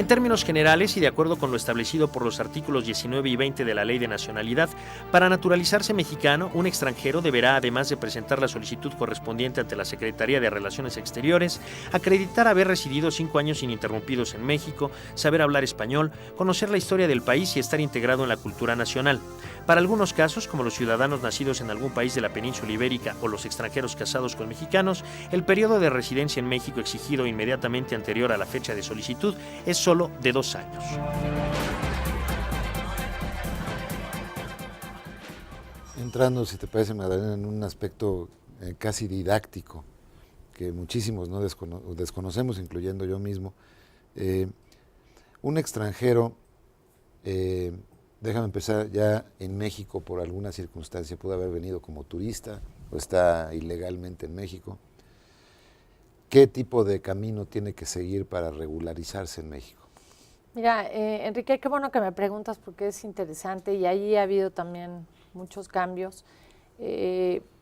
En términos generales y de acuerdo con lo establecido por los artículos 19 y 20 de la Ley de Nacionalidad, para naturalizarse mexicano, un extranjero deberá, además de presentar la solicitud correspondiente ante la Secretaría de Relaciones Exteriores, acreditar haber residido 5 años ininterrumpidos en México, saber hablar español, conocer la historia del país y estar integrado en la cultura nacional. Para algunos casos, como los ciudadanos nacidos en algún país de la península ibérica o los extranjeros casados con mexicanos, el periodo de residencia en México exigido inmediatamente anterior a la fecha de solicitud es solo de 2 años. Entrando, si te parece, Magdalena, en un aspecto casi didáctico, que muchísimos no desconocemos, incluyendo yo mismo. Un extranjero, déjame empezar, ya en México por alguna circunstancia, pudo haber venido como turista o está ilegalmente en México. ¿Qué tipo de camino tiene que seguir para regularizarse en México? Mira, Enrique, qué bueno que me preguntas porque es interesante y ahí ha habido también muchos cambios.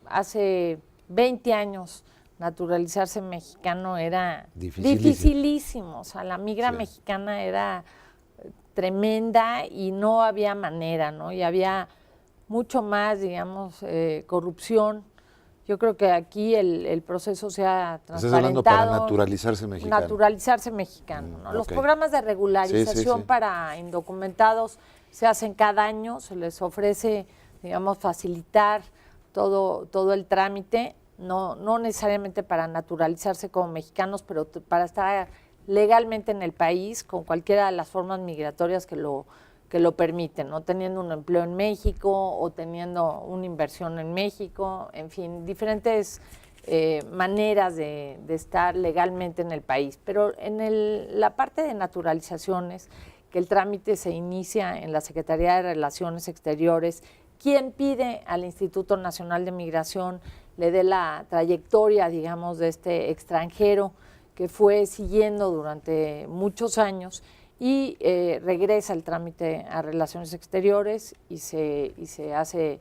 Hace 20 años naturalizarse mexicano era dificilísimo. O sea, la migra mexicana era tremenda y no había manera, ¿no? Y había mucho más, digamos, corrupción. Yo creo que aquí el proceso se ha transparentado. Estás hablando para naturalizarse mexicano. Naturalizarse mexicano, ¿no? Los programas de regularización para indocumentados se hacen cada año, se les ofrece, digamos, facilitar todo el trámite, no necesariamente para naturalizarse como mexicanos, pero para estar legalmente en el país con cualquiera de las formas migratorias que lo permiten, ¿no? Teniendo un empleo en México o teniendo una inversión en México, en fin, diferentes maneras de estar legalmente en el país. Pero en la parte de naturalizaciones, que el trámite se inicia en la Secretaría de Relaciones Exteriores, quien pide al Instituto Nacional de Migración le dé la trayectoria, digamos, de este extranjero que fue siguiendo durante muchos años y regresa el trámite a Relaciones Exteriores y se hace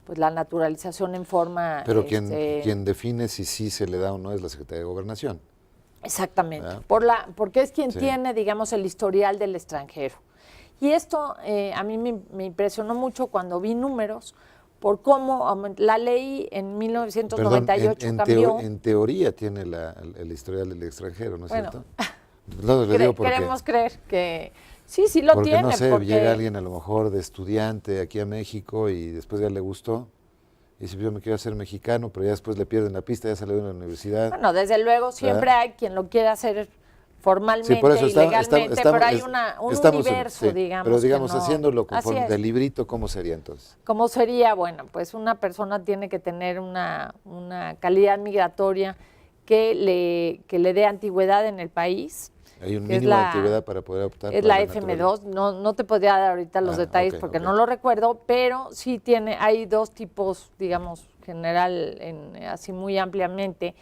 pues la naturalización en forma... Pero quien define si sí se le da o no es la Secretaría de Gobernación. Exactamente, porque es quien tiene, digamos, el historial del extranjero. Y esto a mí me impresionó mucho cuando vi números por cómo la ley en 1998 cambió. En teoría tiene el historial del extranjero, ¿no es cierto? No, queremos creer que sí lo tiene. No sé, llega alguien a lo mejor de estudiante aquí a México y después ya le gustó. Y dice, yo me quiero hacer mexicano, pero ya después le pierden la pista, ya salió de la universidad. Bueno, desde luego siempre hay quien lo quiera hacer formalmente y legalmente, pero hay un universo, digamos. Pero digamos, haciéndolo conforme del librito, ¿cómo sería entonces? ¿Cómo sería? Bueno, pues una persona tiene que tener una calidad migratoria que le dé antigüedad en el país. Hay un mínimo de antigüedad para poder optar. Es la FM2, no te podría dar ahorita los detalles porque no lo recuerdo, pero sí hay dos tipos, digamos, general, así muy ampliamente.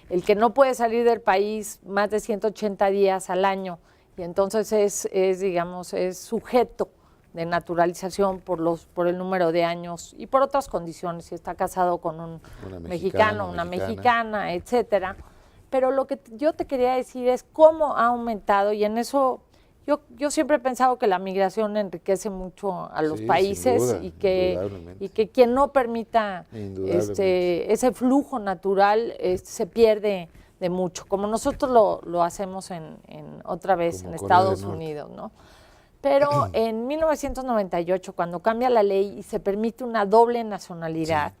El que no puede salir del país más de 180 días al año y entonces es sujeto de naturalización por el número de años y por otras condiciones, si está casado con un mexicano, una mexicana, etcétera. Pero lo que yo te quería decir es cómo ha aumentado y en eso yo siempre he pensado que la migración enriquece mucho a los países duda, y que quien no permita ese flujo natural se pierde de mucho, como nosotros lo hacemos otra vez en Estados Unidos, ¿no? Pero en 1998, cuando cambia la ley y se permite una doble nacionalidad,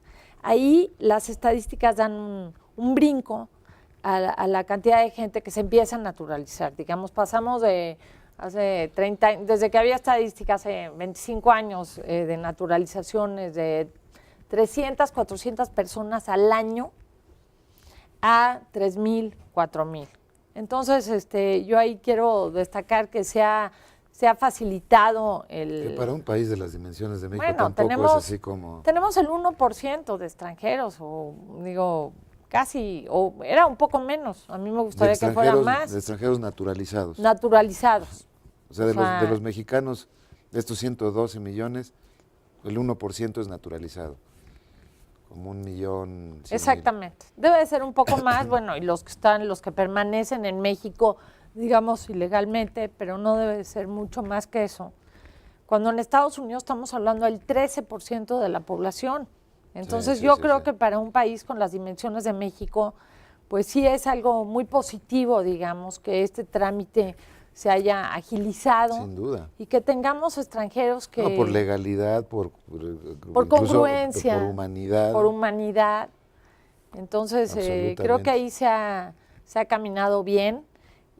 ahí las estadísticas dan un brinco a la cantidad de gente que se empieza a naturalizar. Digamos, pasamos de hace 30 años, desde que había estadísticas hace 25 años de naturalizaciones de 300, 400 personas al año a 3,000, 4,000. Entonces, yo ahí quiero destacar que se ha facilitado que para un país de las dimensiones de México tampoco es así como... Tenemos el 1% de extranjeros, o digo... casi, o era un poco menos, a mí me gustaría que fueran más. De extranjeros naturalizados. Naturalizados. O sea, de los mexicanos, de estos 112 millones, el 1% es naturalizado, como 1,100,000. Exactamente, debe de ser un poco más, bueno, y los que permanecen en México digamos, ilegalmente, pero no debe ser mucho más que eso. Cuando en Estados Unidos estamos hablando del 13% de la población. Entonces yo creo que para un país con las dimensiones de México, pues sí es algo muy positivo, digamos, que este trámite se haya agilizado. Sin duda. Y que tengamos extranjeros que... No, por legalidad, por congruencia. Por humanidad. Por humanidad. Entonces, creo que ahí se ha caminado bien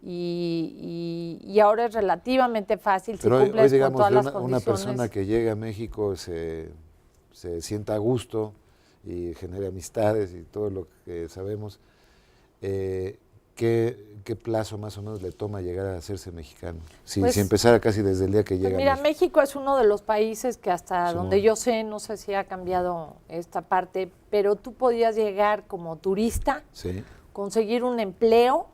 y ahora es relativamente fácil. Pero si cumples hoy digamos, con todas las una condiciones. persona que llega a México se sienta a gusto y genere amistades y todo lo que sabemos. ¿Qué plazo más o menos le toma llegar a hacerse mexicano? Si empezara casi desde el día que llega. Mira, México es uno de los países que hasta donde yo sé, no sé si ha cambiado esta parte, pero tú podías llegar como turista, conseguir un empleo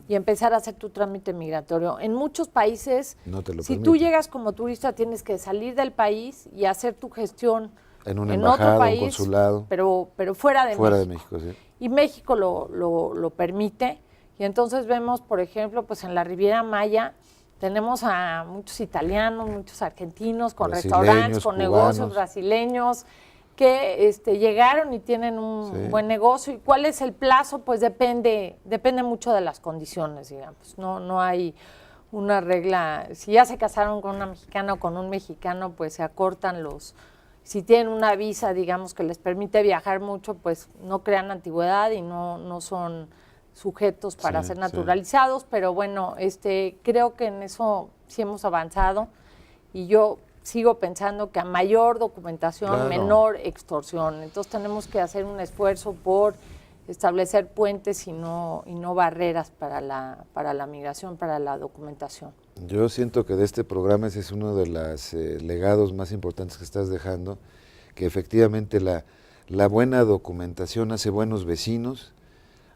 y empezar a hacer tu trámite migratorio. En muchos países, no te lo si permiten. Tú llegas como turista, tienes que salir del país y hacer tu gestión en una embajada, otro país, un consulado. Pero fuera de fuera México. De México, sí. Y México lo permite. Y entonces vemos, por ejemplo, pues en la Riviera Maya tenemos a muchos italianos, muchos argentinos, con restaurantes, con negocios brasileños, que llegaron y tienen un buen negocio. ¿Y cuál es el plazo? Pues depende mucho de las condiciones, digamos. No hay una regla. Si ya se casaron con una mexicana o con un mexicano, pues se acortan los... Si tienen una visa, digamos, que les permite viajar mucho, pues no crean antigüedad y no son sujetos para ser naturalizados, pero bueno, creo que en eso sí hemos avanzado y yo sigo pensando que a mayor documentación, menor extorsión. Entonces tenemos que hacer un esfuerzo por establecer puentes y no barreras para la migración, para la documentación. Yo siento que de este programa ese es uno de los legados más importantes que estás dejando, que efectivamente la buena documentación hace buenos vecinos,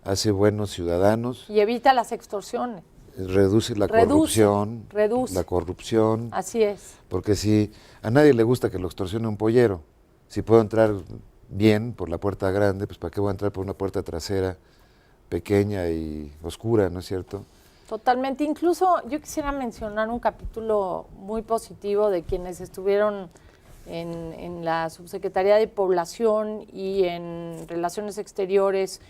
hace buenos ciudadanos. Y evita las extorsiones. Reduce la corrupción. La corrupción. Así es. Porque si a nadie le gusta que lo extorsione un pollero, si puedo entrar bien por la puerta grande, pues ¿para qué voy a entrar por una puerta trasera pequeña y oscura, no es cierto? Totalmente. Incluso yo quisiera mencionar un capítulo muy positivo de quienes estuvieron en la Subsecretaría de Población y en Relaciones Exteriores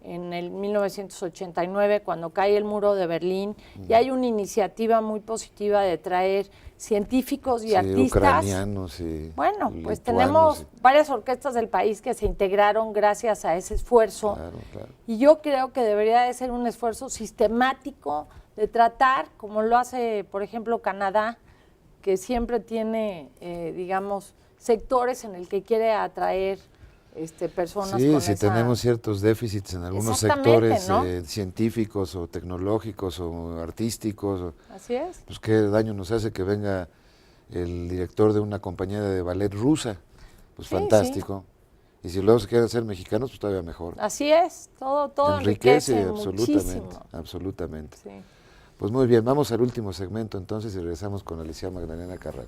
en el 1989, cuando cae el muro de Berlín, y hay una iniciativa muy positiva de traer científicos y artistas. Ucranianos y bueno, pues tenemos varias orquestas del país que se integraron gracias a ese esfuerzo. Claro. Y yo creo que debería de ser un esfuerzo sistemático de tratar, como lo hace, por ejemplo, Canadá, que siempre tiene, digamos, sectores en el que quiere atraer personas con si tenemos ciertos déficits en algunos sectores, ¿no? Científicos o tecnológicos o artísticos. Así es. Pues qué daño nos hace que venga el director de una compañía de ballet rusa. Pues fantástico. Y si luego se quieren ser mexicanos, pues todavía mejor. Así es, todo enriquece muchísimo. Absolutamente. Sí. Pues muy bien, vamos al último segmento entonces y regresamos con Alicia Magdalena Carral.